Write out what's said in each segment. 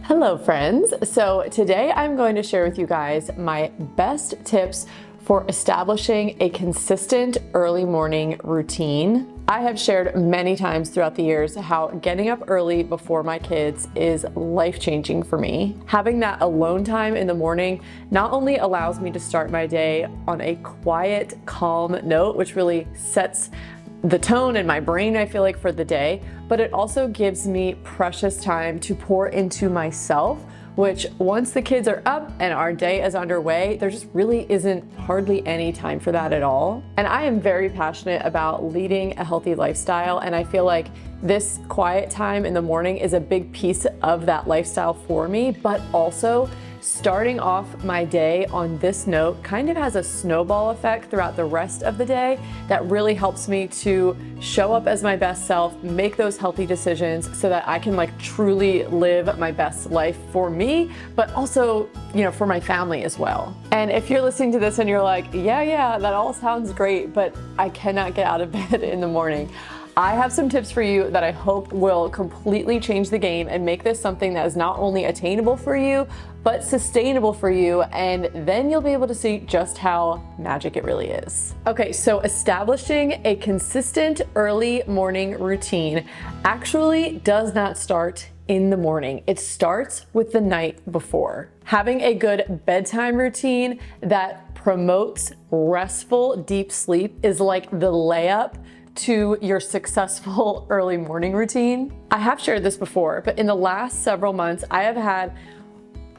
Hello friends. So today I'm going to share with you guys my best tips for establishing a consistent early morning routine. I have shared many times throughout the years how getting up early before my kids is life-changing for me. Having that alone time in the morning not only allows me to start my day on a quiet, calm note, which really sets the tone in my brain, I feel like, for the day, but it also gives me precious time to pour into myself, which once the kids are up and our day is underway, there just really isn't hardly any time for that at all. And I am very passionate about leading a healthy lifestyle, and I feel like this quiet time in the morning is a big piece of that lifestyle for me, but also starting off my day on this note kind of has a snowball effect throughout the rest of the day that really helps me to show up as my best self, make those healthy decisions so that I can truly live my best life for me, but also, for my family as well. And if you're listening to this and you're like, yeah, that all sounds great, but I cannot get out of bed in the morning, I have some tips for you that I hope will completely change the game and make this something that is not only attainable for you, but sustainable for you, and then you'll be able to see just how magic it really is. Okay, so establishing a consistent early morning routine actually does not start in the morning. It starts with the night before. Having a good bedtime routine that promotes restful, deep sleep is like the layup to your successful early morning routine. I have shared this before, but in the last several months, I have had,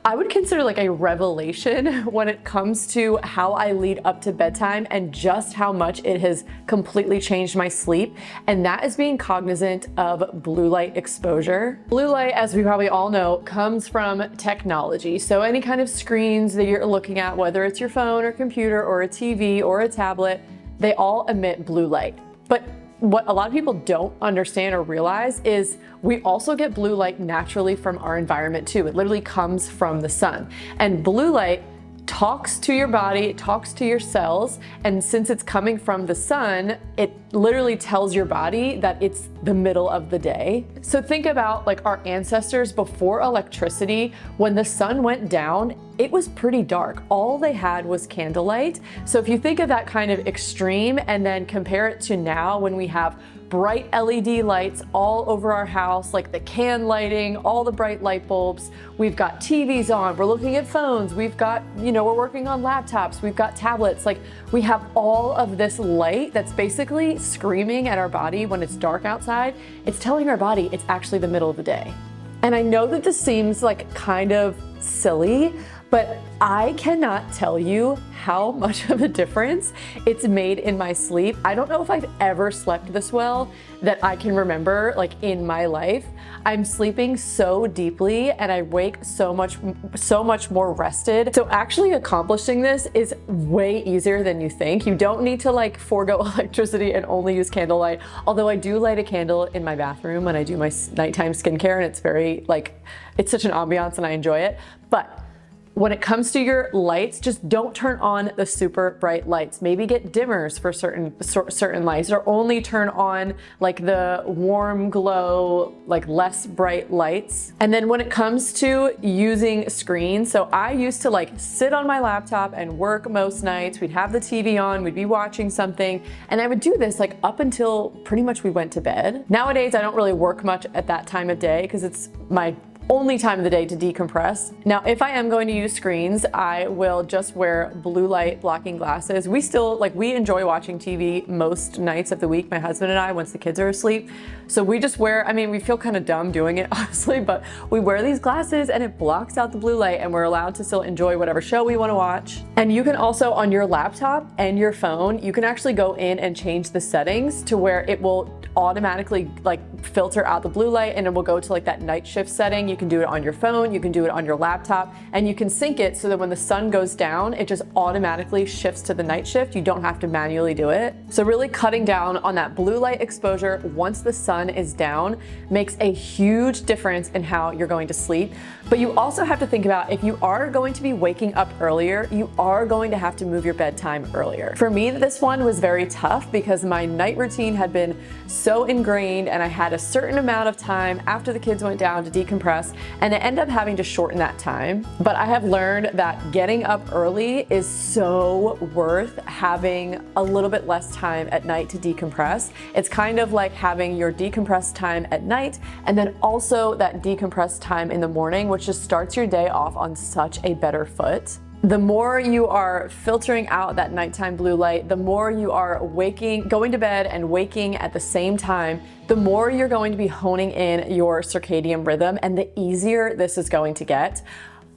I would consider a revelation when it comes to how I lead up to bedtime and just how much it has completely changed my sleep. And that is being cognizant of blue light exposure. Blue light, as we probably all know, comes from technology. So any kind of screens that you're looking at, whether it's your phone or computer or a TV or a tablet, they all emit blue light. But what a lot of people don't understand or realize is we also get blue light naturally from our environment too. It literally comes from the sun. And blue light talks to your body, it talks to your cells, and since it's coming from the sun, it literally tells your body that it's the middle of the day. So think about our ancestors before electricity. When the sun went down, it was pretty dark. All they had was candlelight. So if you think of that kind of extreme and then compare it to now when we have bright LED lights all over our house, like the can lighting, all the bright light bulbs. We've got TVs on, we're looking at phones, we've got, we're working on laptops, we've got tablets. We have all of this light that's basically screaming at our body when it's dark outside. It's telling our body it's actually the middle of the day. And I know that this seems kind of silly, but I cannot tell you how much of a difference it's made in my sleep. I don't know if I've ever slept this well that I can remember in my life. I'm sleeping so deeply and I wake so much more rested. So actually accomplishing this is way easier than you think. You don't need to forego electricity and only use candlelight. Although I do light a candle in my bathroom when I do my nighttime skincare, and it's very it's such an ambiance and I enjoy it. But when it comes to your lights, just don't turn on the super bright lights. Maybe get dimmers for certain lights, or only turn on the warm glow, less bright lights. And then when it comes to using screens, so I used to sit on my laptop and work most nights. We'd have the TV on, we'd be watching something, and I would do this up until pretty much we went to bed. Nowadays, I don't really work much at that time of day because it's my only time of the day to decompress. Now, if I am going to use screens, I will just wear blue light blocking glasses. We still, we enjoy watching TV most nights of the week, my husband and I, once the kids are asleep. So we just wear, we feel kind of dumb doing it, honestly, but we wear these glasses and it blocks out the blue light and we're allowed to still enjoy whatever show we want to watch. And you can also, on your laptop and your phone, you can actually go in and change the settings to where it will automatically filter out the blue light and it will go to that night shift setting. You can do it on your phone, you can do it on your laptop, and you can sync it so that when the sun goes down, it just automatically shifts to the night shift. You don't have to manually do it. So really cutting down on that blue light exposure once the sun is down makes a huge difference in how you're going to sleep. But you also have to think about, if you are going to be waking up earlier, you are going to have to move your bedtime earlier. For me, this one was very tough because my night routine had been so ingrained and I had had a certain amount of time after the kids went down to decompress, and I ended up having to shorten that time. But I have learned that getting up early is so worth having a little bit less time at night to decompress. It's kind of like having your decompress time at night and then also that decompress time in the morning, which just starts your day off on such a better foot. The more you are filtering out that nighttime blue light, the more you are going to bed and waking at the same time, the more you're going to be honing in your circadian rhythm, and the easier this is going to get.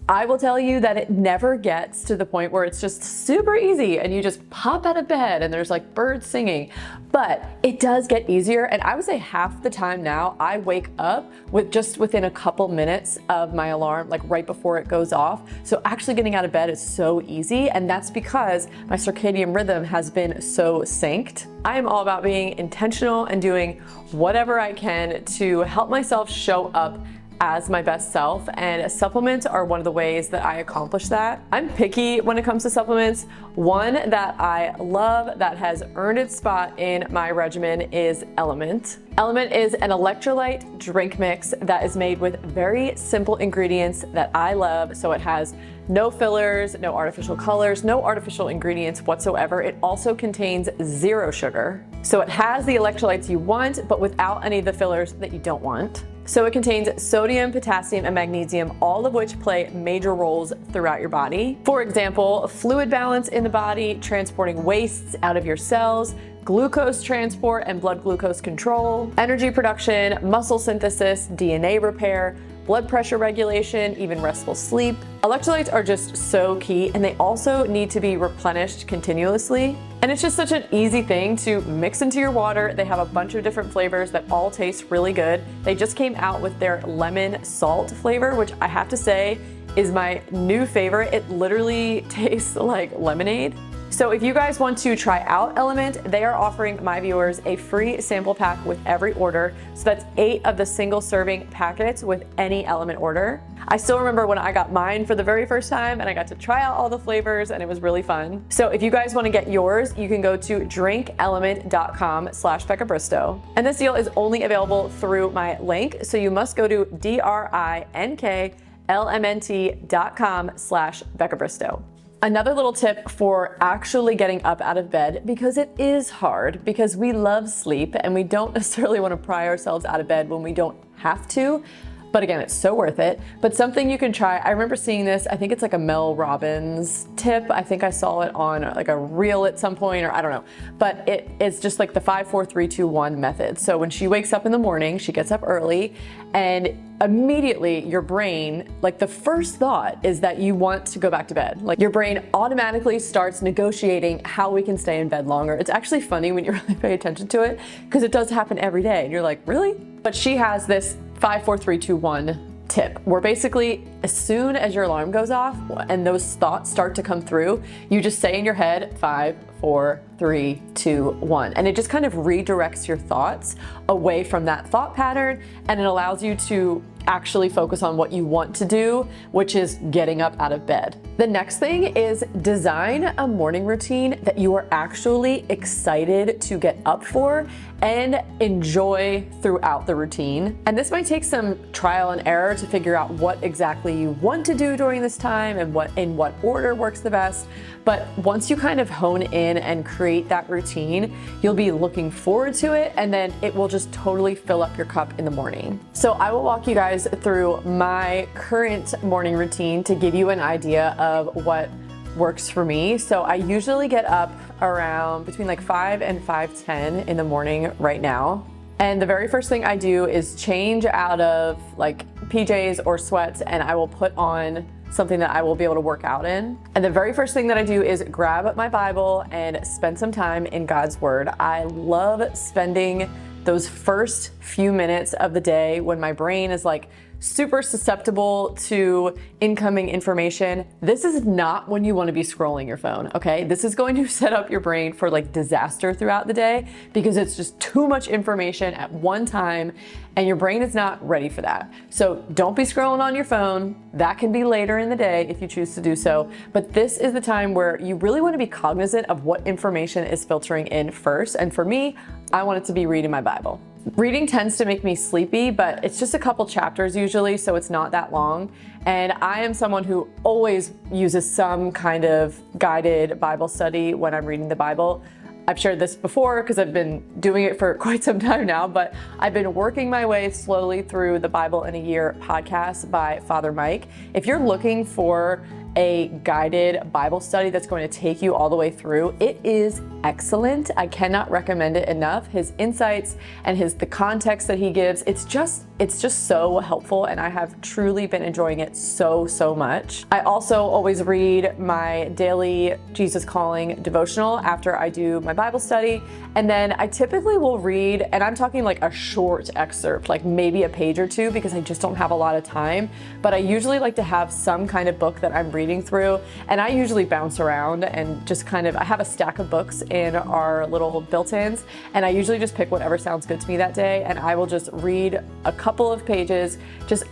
I will tell you that it never gets to the point where it's just super easy and you just pop out of bed and there's like birds singing, but it does get easier. And I would say half the time now I wake up within a couple minutes of my alarm, like right before it goes off. So actually getting out of bed is so easy, and that's because my circadian rhythm has been so synced. I am all about being intentional and doing whatever I can to help myself show up as my best self, and supplements are one of the ways that I accomplish that. I'm picky when it comes to supplements. One that I love that has earned its spot in my regimen is Element. Element is an electrolyte drink mix that is made with very simple ingredients that I love. So it has no fillers, no artificial colors, no artificial ingredients whatsoever. It also contains 0 sugar. So it has the electrolytes you want, but without any of the fillers that you don't want. So it contains sodium, potassium, and magnesium, all of which play major roles throughout your body. For example, fluid balance in the body, transporting wastes out of your cells, glucose transport and blood glucose control, energy production, muscle synthesis, DNA repair, blood pressure regulation, even restful sleep. Electrolytes are just so key, and they also need to be replenished continuously. And it's just such an easy thing to mix into your water. They have a bunch of different flavors that all taste really good. They just came out with their lemon salt flavor, which I have to say is my new favorite. It literally tastes like lemonade. So if you guys want to try out Element, they are offering my viewers a free sample pack with every order. So that's 8 of the single serving packets with any Element order. I still remember when I got mine for the very first time and I got to try out all the flavors, and it was really fun. So if you guys want to get yours, you can go to drinkelement.com/Becca Bristow. And this deal is only available through my link. So you must go to drinklmnt.com/Becca Bristow. Another little tip for actually getting up out of bed, because it is hard, because we love sleep and we don't necessarily want to pry ourselves out of bed when we don't have to. But again, it's so worth it. But something you can try, I remember seeing this, I think it's like a Mel Robbins tip. I think I saw it on like a reel at some point, or I don't know. But it's just like the 5, 4, 3, 2, 1 method. So when she wakes up in the morning, she gets up early, and immediately your brain, like the first thought is that you want to go back to bed. Like your brain automatically starts negotiating how we can stay in bed longer. It's actually funny when you really pay attention to it, because it does happen every day. And you're like, really? But she has this 5, 4, 3, 2, 1 tip, where basically as soon as your alarm goes off and those thoughts start to come through, you just say in your head, 5, 4, 3, 2, 1. And it just kind of redirects your thoughts away from that thought pattern, and it allows you to actually focus on what you want to do, which is getting up out of bed. The next thing is design a morning routine that you are actually excited to get up for and enjoy throughout the routine. And this might take some trial and error to figure out what exactly you want to do during this time and in what order works the best. But once you kind of hone in and create that routine, you'll be looking forward to it, and then it will just totally fill up your cup in the morning. So I will walk you guys through my current morning routine to give you an idea of what works for me. So I usually get up around between like 5 and 5:10 in the morning right now. And the very first thing I do is change out of like PJs or sweats, and I will put on something that I will be able to work out in. And the very first thing that I do is grab my Bible and spend some time in God's Word. I love spending those first few minutes of the day when my brain is like super susceptible to incoming information. This is not when you want to be scrolling your phone, okay? This is going to set up your brain for like disaster throughout the day, because it's just too much information at one time and your brain is not ready for that. So don't be scrolling on your phone. That can be later in the day if you choose to do so. But this is the time where you really want to be cognizant of what information is filtering in first. And for me, I want it to be reading my Bible. Reading tends to make me sleepy, but it's just a couple chapters usually, so it's not that long. And I am someone who always uses some kind of guided Bible study when I'm reading the Bible. I've shared this before because I've been doing it for quite some time now, but I've been working my way slowly through the Bible in a Year podcast by Father Mike. If you're looking for a guided Bible study that's going to take you all the way through, it is excellent. I cannot recommend it enough. His insights and the context that he gives, it's just so helpful, and I have truly been enjoying it so much. I also always read my daily Jesus Calling devotional after I do my Bible study, and then I typically will read, and I'm talking like a short excerpt, like maybe a page or two, because I just don't have a lot of time, but I usually like to have some kind of book that I'm reading through, and I usually bounce around and just I have a stack of books in our little built-ins, and I usually just pick whatever sounds good to me that day, and I will just read a couple of pages, just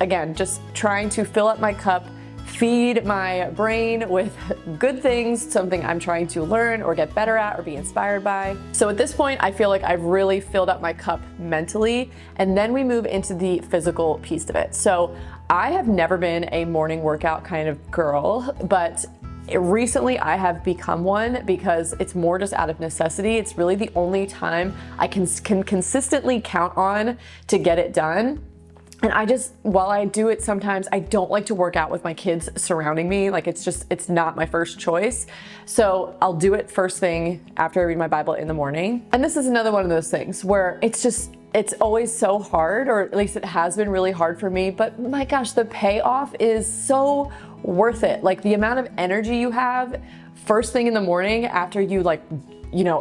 trying to fill up my cup, feed my brain with good things, something I'm trying to learn or get better at or be inspired by. So at this point, I feel like I've really filled up my cup mentally, and then we move into the physical piece of it. So I have never been a morning workout kind of girl, but recently I have become one because it's more just out of necessity. It's really the only time I can consistently count on to get it done. And while I do it sometimes, I don't like to work out with my kids surrounding me. Like it's not my first choice. So I'll do it first thing after I read my Bible in the morning. And this is another one of those things where it's always so hard, or at least it has been really hard for me, but my gosh, the payoff is so worth it. Like the amount of energy you have first thing in the morning after you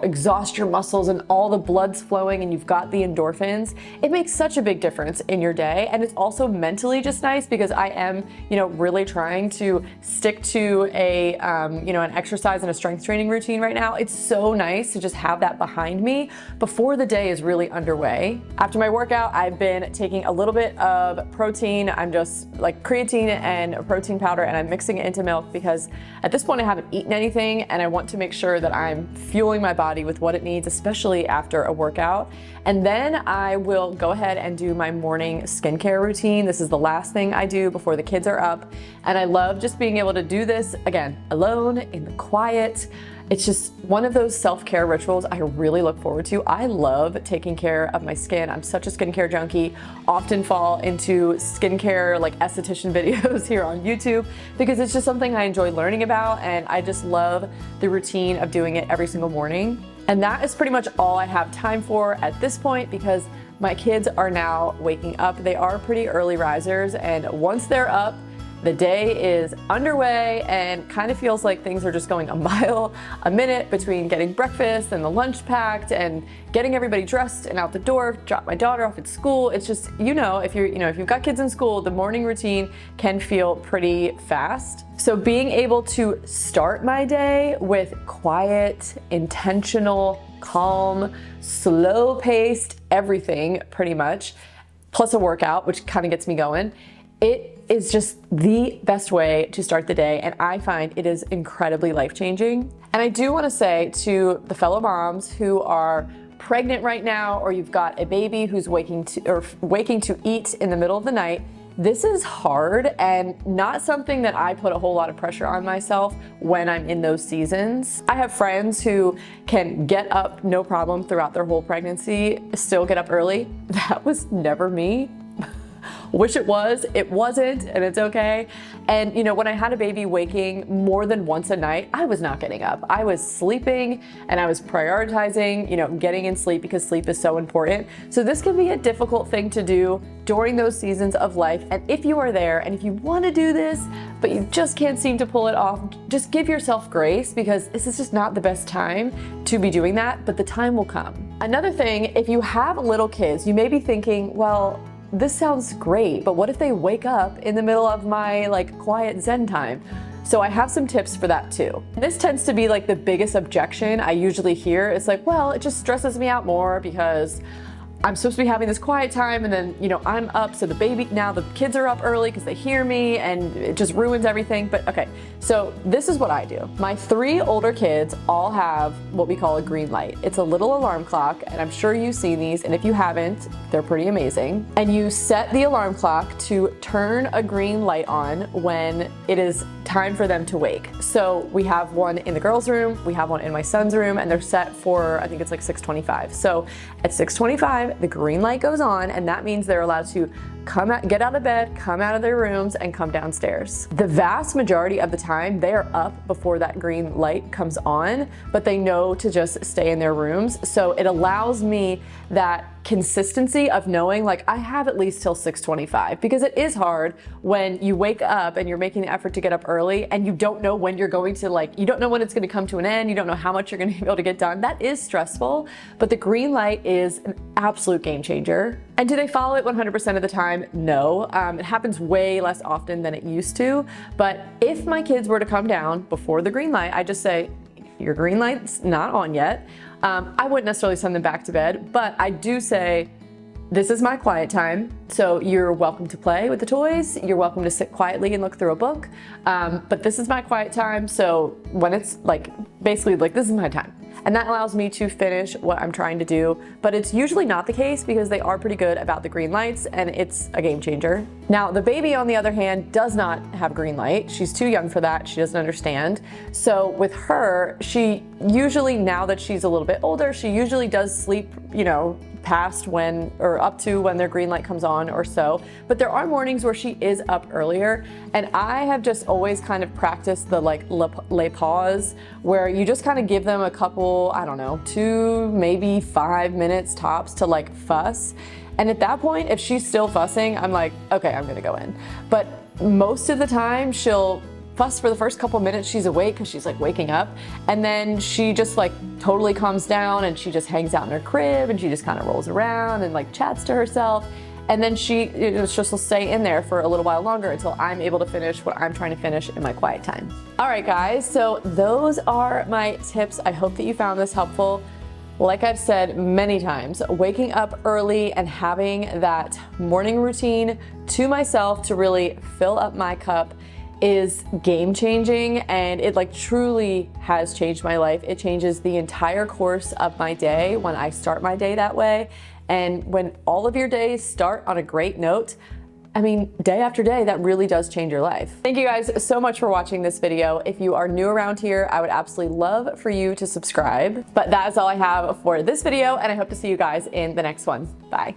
exhaust your muscles and all the blood's flowing and you've got the endorphins, it makes such a big difference in your day. And it's also mentally just nice because I am, really trying to stick to an exercise and a strength training routine right now. It's so nice to just have that behind me before the day is really underway. After my workout, I've been taking a little bit of protein. I'm just like creatine and a protein powder, and I'm mixing it into milk because at this point I haven't eaten anything and I want to make sure that I'm fueling my body with what it needs, especially after a workout. And then I will go ahead and do my morning skincare routine. This is the last thing I do before the kids are up. And I love just being able to do this, again, alone, in the quiet. It's just one of those self-care rituals I really look forward to. I love taking care of my skin. I'm such a skincare junkie, often fall into skincare like esthetician videos here on YouTube because it's just something I enjoy learning about, and I just love the routine of doing it every single morning. And that is pretty much all I have time for at this point because my kids are now waking up. They are pretty early risers, and once they're up, the day is underway and kind of feels like things are just going a mile a minute between getting breakfast and the lunch packed and getting everybody dressed and out the door, drop my daughter off at school. It's just, if you've got kids in school, the morning routine can feel pretty fast. So being able to start my day with quiet, intentional, calm, slow-paced everything pretty much, plus a workout, which kind of gets me going, it is just the best way to start the day, and I find it is incredibly life-changing. And I do want to say to the fellow moms who are pregnant right now, or you've got a baby who's waking to eat in the middle of the night, this is hard and not something that I put a whole lot of pressure on myself when I'm in those seasons. I have friends who can get up no problem throughout their whole pregnancy, still get up early. That was never me. Wish it was, it wasn't, and it's okay. And when I had a baby waking more than once a night, I was not getting up. I was sleeping and I was prioritizing, getting in sleep because sleep is so important. So this can be a difficult thing to do during those seasons of life. And if you are there and if you want to do this, but you just can't seem to pull it off, just give yourself grace because this is just not the best time to be doing that, but the time will come. Another thing, if you have little kids, you may be thinking, well, this sounds great, but what if they wake up in the middle of my quiet Zen time? So I have some tips for that too. This tends to be the biggest objection I usually hear. It's well, it just stresses me out more because I'm supposed to be having this quiet time, and then, you know, I'm up, so now the kids are up early because they hear me, and it just ruins everything. But okay, so this is what I do. My 3 older kids all have what we call a green light. It's a little alarm clock, and I'm sure you've seen these, and if you haven't, they're pretty amazing. And you set the alarm clock to turn a green light on when it is time for them to wake. So we have one in the girls' room, we have one in my son's room, and they're set for, I think it's like 6:25. So at 6:25, the green light goes on, and that means they're allowed to get out of bed, come out of their rooms, and come downstairs. The vast majority of the time, they are up before that green light comes on, but they know to just stay in their rooms. So it allows me that consistency of knowing, like, I have at least till 6:25, because it is hard when you wake up and you're making the effort to get up early and you don't know when you're going to, like, you don't know when it's going to come to an end, you don't know how much you're going to be able to get done. That is stressful, but the green light is an absolute game changer. And do they follow it 100% of the time? No. It happens way less often than it used to, but if my kids were to come down before the green light, I just say, your green light's not on yet. I wouldn't necessarily send them back to bed, but I do say, this is my quiet time, so you're welcome to play with the toys, you're welcome to sit quietly and look through a book, but this is my quiet time, so when it's like, basically like, this is my time. And that allows me to finish what I'm trying to do, but it's usually not the case because they are pretty good about the green lights, and it's a game changer. Now, the baby, on the other hand, does not have green light. She's too young for that. She doesn't understand. So with her, she usually, now that she's a little bit older, she usually does sleep, you know, past when, or up to when their green light comes on or so. But there are mornings where she is up earlier, and I have just always kind of practiced the like lay pause, where you just kind of give them a couple, I don't know, 2, maybe 5 minutes tops to like fuss. And at that point, if she's still fussing, I'm like, okay, I'm gonna go in. But most of the time, she'll fuss for the first couple minutes she's awake because she's like waking up, and then she just like totally calms down and she just hangs out in her crib and she just kind of rolls around and like chats to herself, and then she'll just stay in there for a little while longer until I'm able to finish what I'm trying to finish in my quiet time. All right, guys, so those are my tips. I hope that you found this helpful. Like I've said many times, waking up early and having that morning routine to myself to really fill up my cup is game changing, and it like truly has changed my life. It changes the entire course of my day when I start my day that way. And when all of your days start on a great note, I mean, day after day, that really does change your life. Thank you guys so much for watching this video. If you are new around here, I would absolutely love for you to subscribe. But that is all I have for this video, and I hope to see you guys in the next one. Bye.